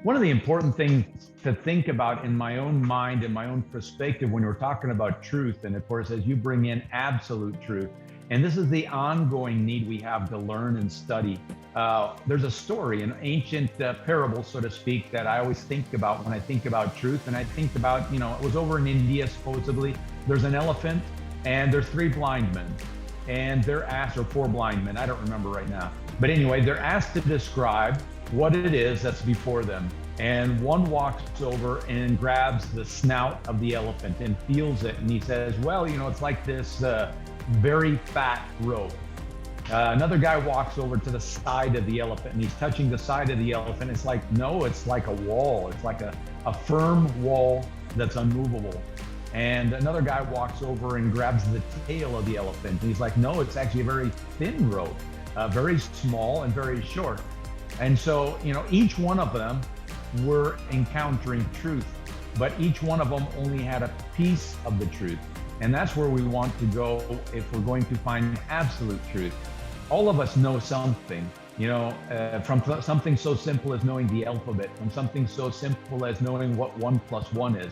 One of the important things to think about in my own mind and my own perspective when we're talking about truth, and of course, as you bring in absolute truth, and this is the ongoing need we have to learn and study. There's a story, an ancient parable, so to speak, that I always think about when I think about truth. And I think about, it was over in India, supposedly. There's an elephant and there's three blind men. And they're asked, or four blind men, I don't remember right now. But anyway, they're asked to describe what it is that's before them. And one walks over and grabs the snout of the elephant and feels it. And he says, well, it's like this very fat rope. Another guy walks over to the side of the elephant and he's touching the side of the elephant. It's like, no, it's like a wall. It's like a firm wall that's unmovable. And another guy walks over and grabs the tail of the elephant. And he's like, no, it's actually a very thin rope, very small and very short. And so, each one of them were encountering truth, but each one of them only had a piece of the truth. And that's where we want to go if we're going to find absolute truth. All of us know something, from something so simple as knowing the alphabet, from something so simple as knowing what 1 + 1 is.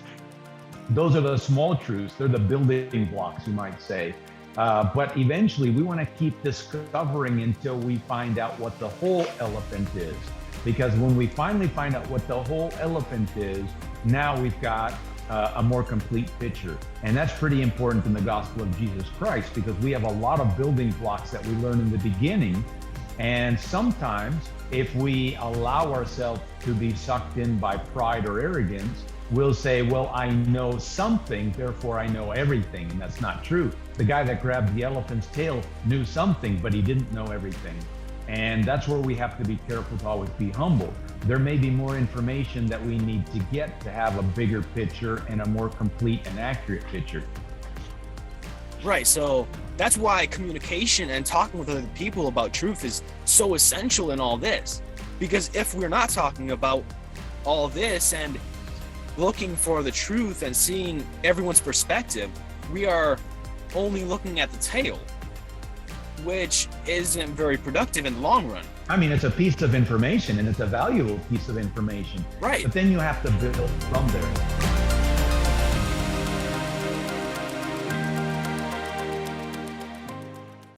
Those are the small truths. They're the building blocks, you might say. But eventually we want to keep discovering until we find out what the whole elephant is. Because when we finally find out what the whole elephant is, now we've got a more complete picture. And that's pretty important in the gospel of Jesus Christ, because we have a lot of building blocks that we learn in the beginning. And sometimes if we allow ourselves to be sucked in by pride or arrogance, we'll say, well, I know something, therefore I know everything. And that's not true. The guy that grabbed the elephant's tail knew something, but he didn't know everything. And that's where we have to be careful to always be humble. There may be more information that we need to get to have a bigger picture and a more complete and accurate picture. Right. So that's why communication and talking with other people about truth is so essential in all this. Because if we're not talking about all this and looking for the truth and seeing everyone's perspective, we are only looking at the tail, which isn't very productive in the long run. I mean, it's a piece of information and it's a valuable piece of information. Right. But then you have to build from there.